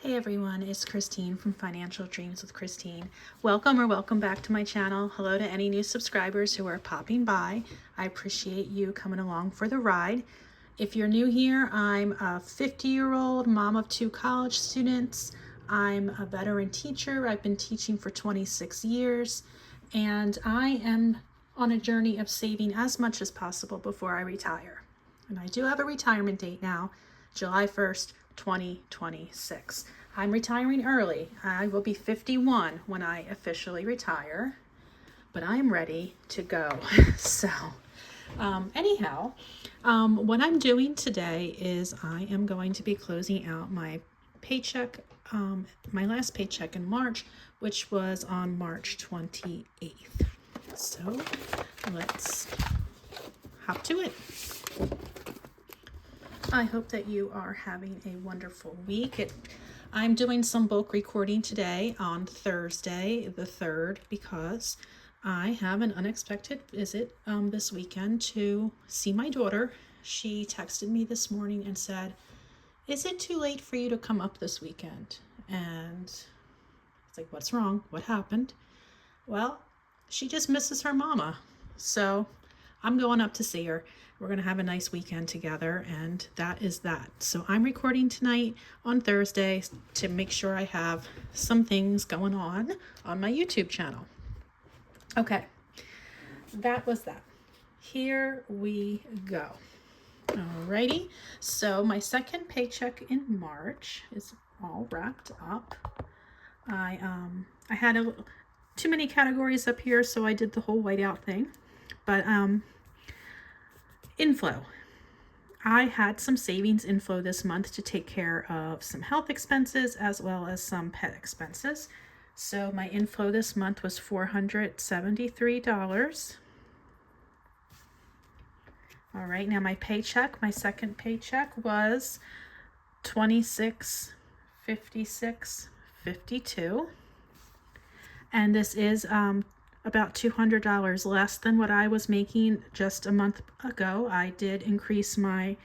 Hey everyone, it's Christine from Financial Dreams with Christine. Welcome back to my channel. Hello to any new subscribers who are popping by. I appreciate you coming along for the ride. If you're new here, I'm a 50-year-old mom of 2 college students. I'm a veteran teacher. I've been teaching for 26 years, and I am on a journey of saving as much as possible before I retire. And I do have a retirement date now, July 1st, 2026. I'm retiring early. I will be 51 when I officially retire, but I'm ready to go. So anyhow, what I'm doing today is I am going to be closing out my paycheck, my last paycheck in March, which was on March 28th. So let's hop to it. I hope that you are having a wonderful week. I'm doing some bulk recording today on Thursday the 3rd because I have an unexpected visit this weekend to see my daughter. She texted me this morning and said, "Is it too late for you to come up this weekend?" And it's like, what's wrong? What happened? Well, she just misses her mama. So I'm going up to see her. We're going to have a nice weekend together, and that is that. So I'm recording tonight on Thursday to make sure I have some things going on my YouTube channel. Okay, that was that. Here we go. Alrighty, so my second paycheck in March is all wrapped up. I had too many categories up here, so I did the whole whiteout thing. But inflow. I had some savings inflow this month to take care of some health expenses as well as some pet expenses. So my inflow this month was $473. All right, now my paycheck, my second paycheck was $26.56.52. And this is about $200 less than what I was making just a month ago. I did increase my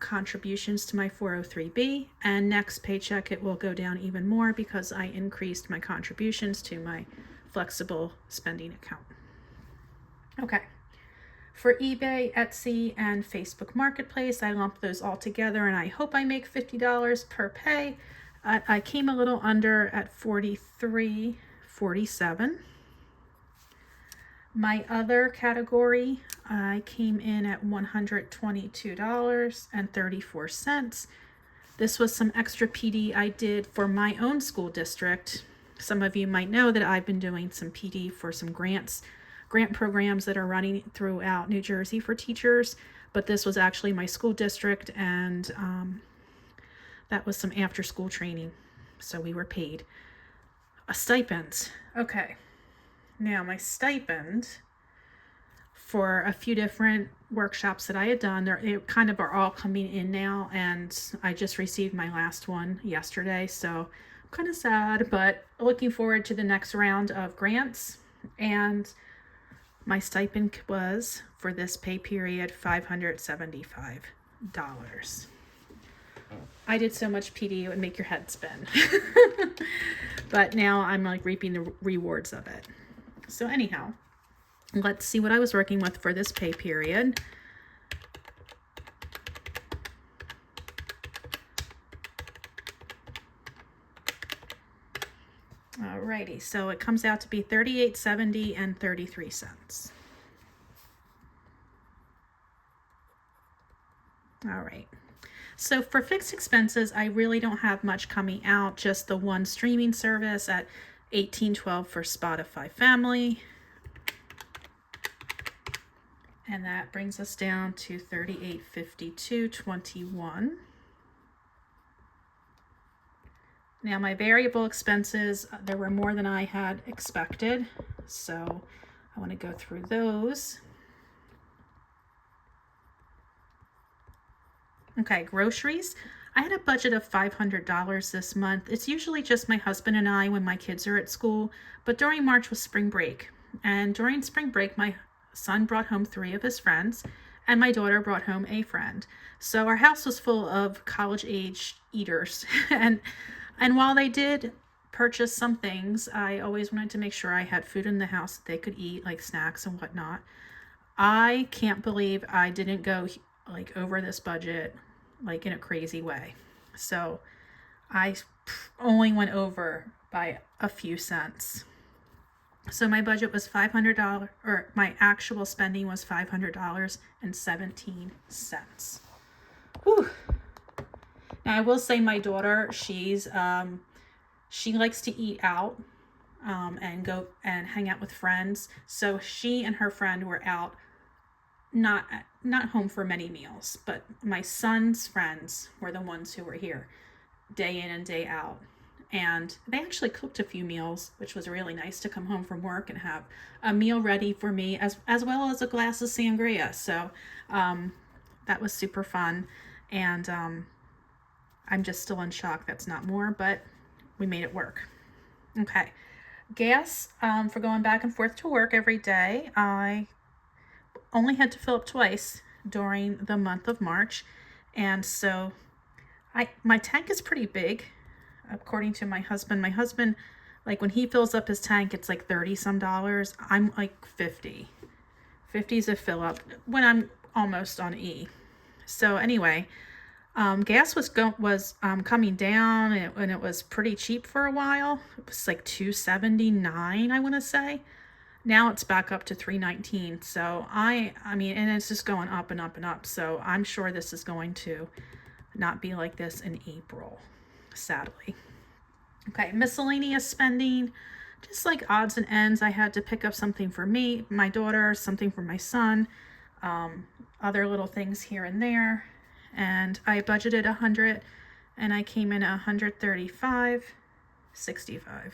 contributions to my 403b, and next paycheck it will go down even more because I increased my contributions to my flexible spending account. Okay, for eBay, Etsy, and Facebook Marketplace, I lumped those all together, and I hope I make $50 per pay. I came a little under at $43.47. My other category, I came in at $122.34. This was some extra PD I did for my own school district. Some of you might know that I've been doing some PD for some grant programs that are running throughout New Jersey for teachers, but this was actually my school district, and that was some after school training. So we were paid a stipend. Okay. Now my stipend for a few different workshops that I had done, they kind of are all coming in now, and I just received my last one yesterday, so I'm kind of sad, but looking forward to the next round of grants. And my stipend was, for this pay period, $575. I did so much PD it would make your head spin. But now I'm like reaping the rewards of it. So anyhow, let's see what I was working with for this pay period. Alrighty, so it comes out to be $38.70 and 33 cents. All right. So for fixed expenses, I really don't have much coming out, just the one streaming service at $18.12 for Spotify Family. And that brings us down to $38.52.21. Now my variable expenses, there were more than I had expected, so I want to go through those. Okay, groceries. I had a budget of $500 this month. It's usually just my husband and I when my kids are at school, but during March was spring break. And during spring break, my son brought home 3 of his friends, and my daughter brought home a friend. So our house was full of college-age eaters, and And while they did purchase some things, I always wanted to make sure I had food in the house that they could eat, like snacks and whatnot. I can't believe I didn't go like over this budget like in a crazy way. So I only went over by a few cents. So my budget was $500, or my actual spending was $500.17. Whew. Now I will say my daughter, she likes to eat out and go and hang out with friends. So she and her friend were out, not home for many meals, but my son's friends were the ones who were here day in and day out. And they actually cooked a few meals, which was really nice to come home from work and have a meal ready for me, as well as a glass of sangria. So that was super fun. And I'm just still in shock that's not more, but we made it work. Okay. Gas for going back and forth to work every day. I only had to fill up twice during the month of March. And so my tank is pretty big, according to my husband. My husband, like when he fills up his tank, it's like $30 some. I'm like 50. 50 is a fill up when I'm almost on E. So anyway, gas was coming down, and it was pretty cheap for a while. It was like $2.79, I want to say. Now it's back up to $3.19. So I mean, and it's just going up and up and up. So I'm sure this is going to not be like this in April, sadly. Okay, miscellaneous spending, just like odds and ends. I had to pick up something for me, my daughter, something for my son, other little things here and there. And I budgeted 100, and I came in at 135.65.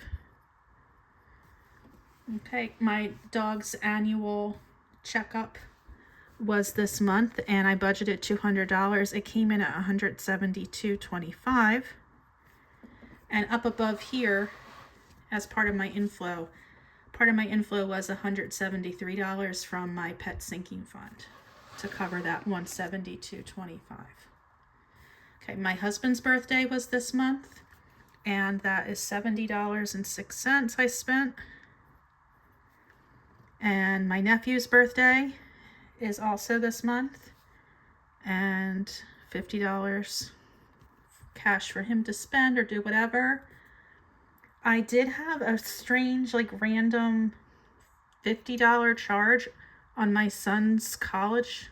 Okay, my dog's annual checkup was this month, and I budgeted $200. It came in at $172.25. And up above here, as part of my inflow was $173 from my pet sinking fund to cover that $172.25. Okay, my husband's birthday was this month, and that is $70.06 I spent. And my nephew's birthday is also this month, and $50 cash for him to spend or do whatever. I did have a strange, like, random $50 charge on my son's college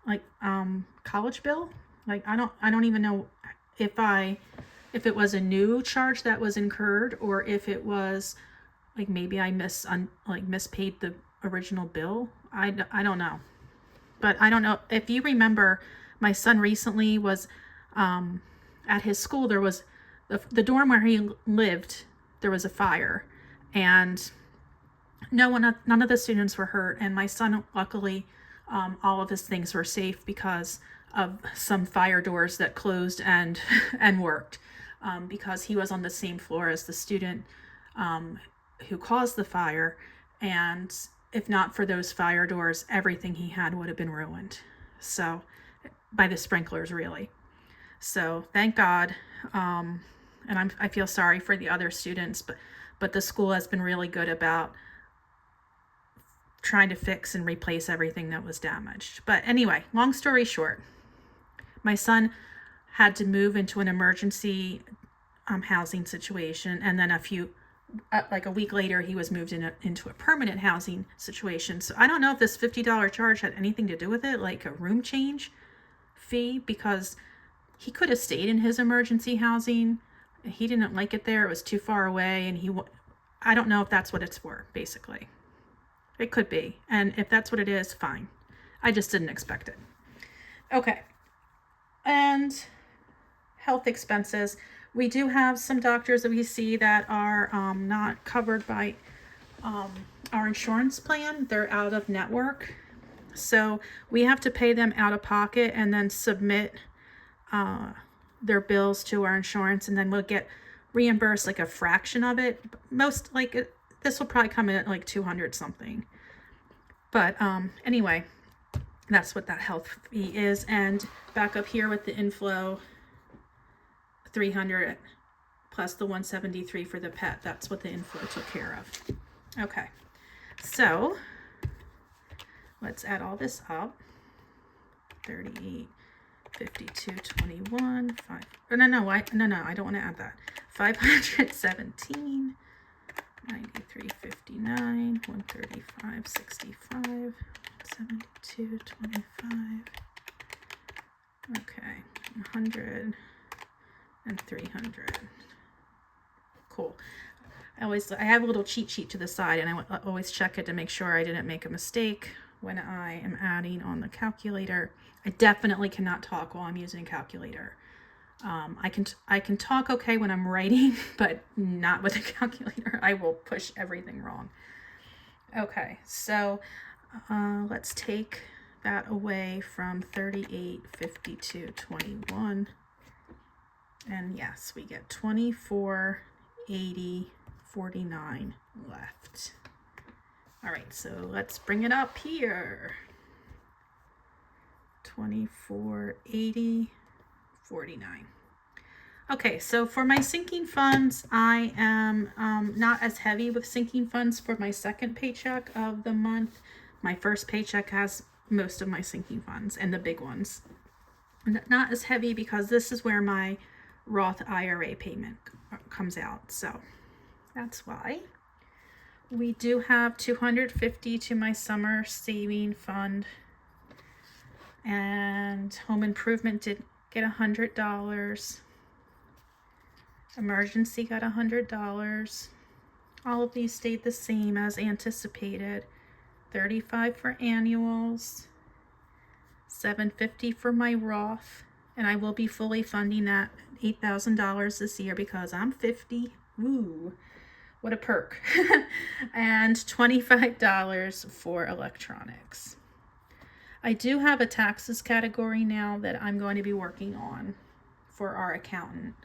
bill. Like, I don't even know if it was a new charge that was incurred, or if it was like maybe I mispaid the original bill. I don't know. But I don't know if you remember, my son recently was at his school. There was the dorm where he lived, there was a fire, and none of the students were hurt, and my son, luckily, all of his things were safe because of some fire doors that closed and worked, because he was on the same floor as the student who caused the fire, and if not for those fire doors, everything he had would have been ruined. So, by the sprinklers, really. So thank God. And I feel sorry for the other students, but the school has been really good about trying to fix and replace everything that was damaged. But anyway, long story short, my son had to move into an emergency housing situation, and then like a week later, he was moved into a permanent housing situation. So I don't know if this $50 charge had anything to do with it, like a room change fee, because he could have stayed in his emergency housing. He didn't like it there. It was too far away, and I don't know if that's what it's for, basically. It could be. And if that's what it is, fine. I just didn't expect it. Okay. And health expenses. We do have some doctors that we see that are not covered by our insurance plan. They're out of network. So we have to pay them out of pocket and then submit their bills to our insurance, and then we'll get reimbursed like a fraction of it. This will probably come in at like 200 something. But anyway, that's what that health fee is. And back up here with the inflow, 300 plus the 173 for the pet. That's what the inflow took care of. Okay, so let's add all this up. 38, 52, 21, 5. Oh, no, I don't want to add that. 517, 93, 59, 135, 65, 72, 25. Okay, 100 and 300. Cool. I have a little cheat sheet to the side, and I always check it to make sure I didn't make a mistake when I am adding on the calculator. I definitely cannot talk while I'm using a calculator. I can talk okay when I'm writing, but not with a calculator. I will push everything wrong. Okay, so let's take that away from 38, 52, 21. And yes, we get 24, 80, 49 left. All right, so let's bring it up here. 24, 80, 49. Okay, so for my sinking funds, I am not as heavy with sinking funds for my second paycheck of the month. My first paycheck has most of my sinking funds and the big ones. Not as heavy because this is where my Roth IRA payment comes out. So that's why. We do have $250 to my summer saving fund. And home improvement did get $100. Emergency got $100. All of these stayed the same as anticipated. $35 for annuals, $750 for my Roth, and I will be fully funding that $8,000 this year because I'm 50. Woo, what a perk. And $25 for electronics. I do have a taxes category now that I'm going to be working on for our accountant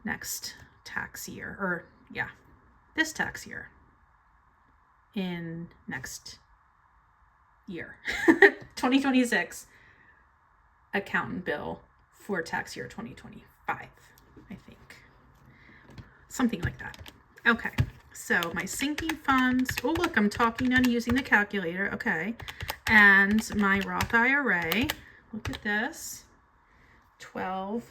next tax year, or yeah, this tax year in next year. 2026 accountant bill for tax year 2025, I think. Something like that. Okay, so my sinking funds. Oh, look, I'm talking and using the calculator. Okay, and my Roth IRA. Look at this. 12.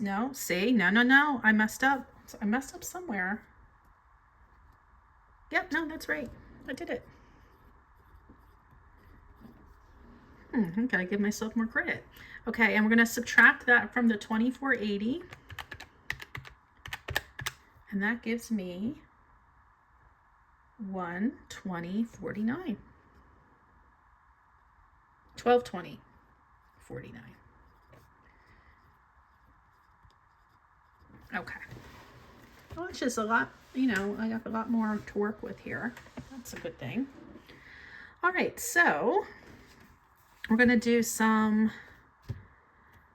No, see, no. I messed up. I messed up somewhere. Yep, no, that's right. I did it. I gotta give myself more credit. Okay, and we're gonna subtract that from the 2480. And that gives me 120.49. 1220.49. Okay. Well, it's just a lot, I got a lot more to work with here. That's a good thing. All right, so we're going to do some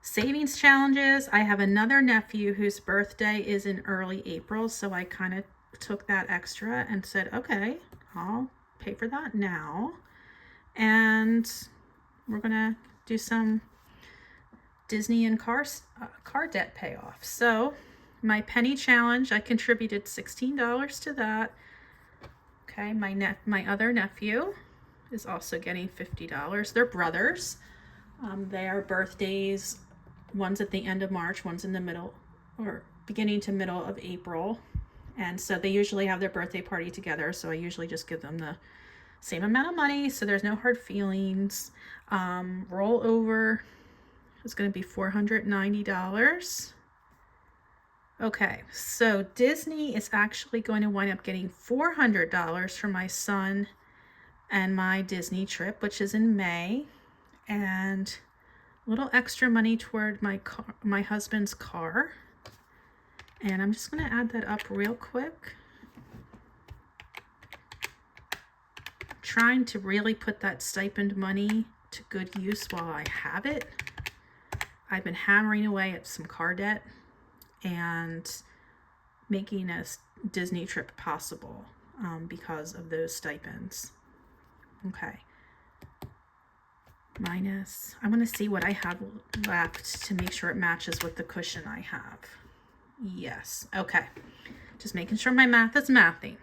savings challenges. I have another nephew whose birthday is in early April, so I kind of took that extra and said, okay, I'll pay for that now. And we're going to do some Disney and car debt payoff. So my penny challenge, I contributed $16 to that. Okay, my other nephew is also getting $50. They're brothers. Their birthdays, one's at the end of March, one's in the middle or beginning to middle of April. And so they usually have their birthday party together. So I usually just give them the same amount of money. So there's no hard feelings. Rollover is going to be $490. Okay, so Disney is actually going to wind up getting $400 for my son and my Disney trip, which is in May, and a little extra money toward my husband's car. And I'm just going to add that up real quick. Trying to really put that stipend money to good use while I have it. I've been hammering away at some car debt and making a Disney trip possible because of those stipends. Okay. minus, I want to see what I have left to make sure it matches with the cushion I have. Yes, okay. Just making sure my math is mathing.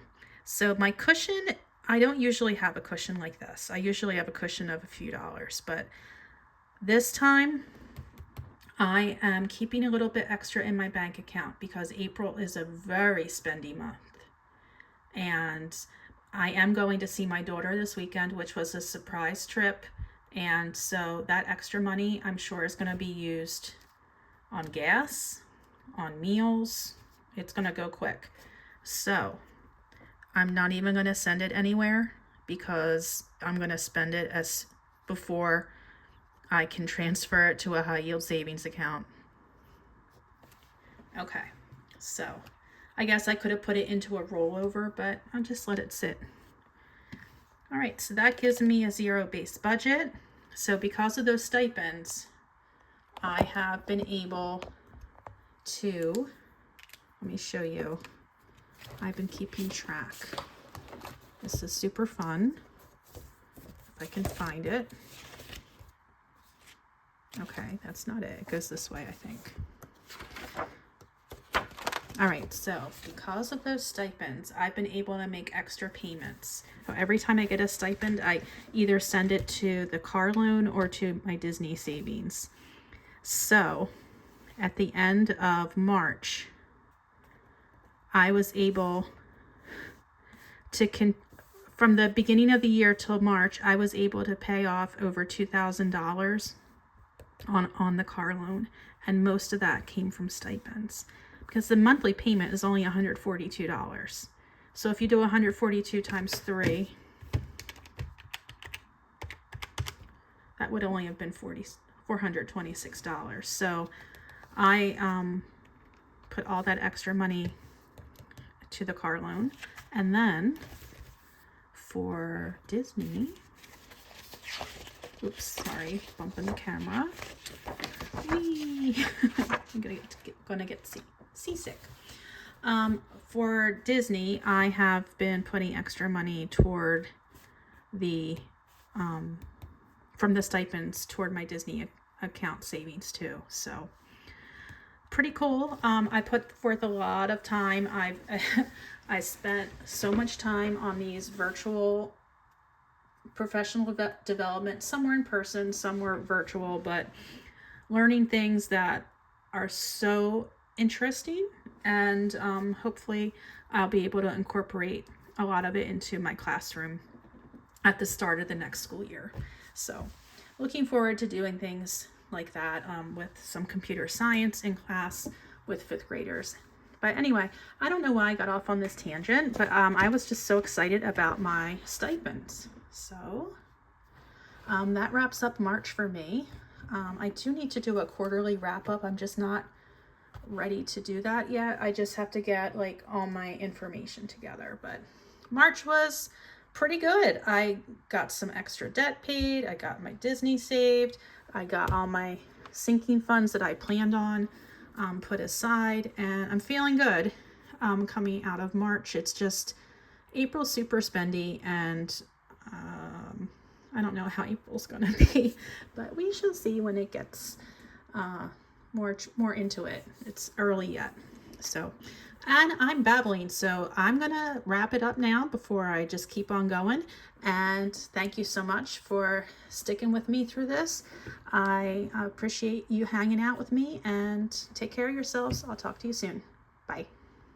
So my cushion, I don't usually have a cushion like this. I usually have a cushion of a few dollars, but this time I am keeping a little bit extra in my bank account because April is a very spendy month. And I am going to see my daughter this weekend, which was a surprise trip. And so that extra money, I'm sure, is going to be used on gas, on meals. It's going to go quick. So I'm not even going to send it anywhere because I'm going to spend it as before I can transfer it to a high yield savings account. Okay, so I guess I could have put it into a rollover, but I'll just let it sit. All right, so that gives me a zero-based budget. So because of those stipends, I have been able to, let me show you, I've been keeping track. This is super fun, if I can find it. Okay, that's not it. It goes this way, I think. All right, so because of those stipends, I've been able to make extra payments. So every time I get a stipend, I either send it to the car loan or to my Disney savings. So at the end of March, I was able to, from the beginning of the year till March, I was able to pay off over $2,000 on the car loan. And most of that came from stipends, because the monthly payment is only $142. So if you do 142 times 3, that would only have been $426. So I put all that extra money to the car loan. And then for Disney, oops, sorry, bumping the camera. Whee! I'm gonna get seasick. For Disney, I have been putting extra money toward the from the stipends toward my Disney account savings too. So pretty cool. I put forth a lot of time. I spent so much time on these virtual professional development. Some were in person, some were virtual, but learning things that are so interesting, and hopefully I'll be able to incorporate a lot of it into my classroom at the start of the next school year. So looking forward to doing things like that with some computer science in class with 5th graders. But anyway, I don't know why I got off on this tangent, but I was just so excited about my stipends. So that wraps up March for me. I do need to do a quarterly wrap up. I'm just not ready to do that yet. I just have to get like all my information together. But March was pretty good. I got some extra debt paid. I got my Disney saved. I got all my sinking funds that I planned on put aside, and I'm feeling good coming out of March. It's just April's super spendy, and I don't know how April's gonna be, but we shall see when it gets more into it. It's early yet. So, and I'm babbling, so I'm gonna wrap it up now before I just keep on going. And thank you so much for sticking with me through this. I appreciate you hanging out with me, and take care of yourselves. I'll talk to you soon. Bye.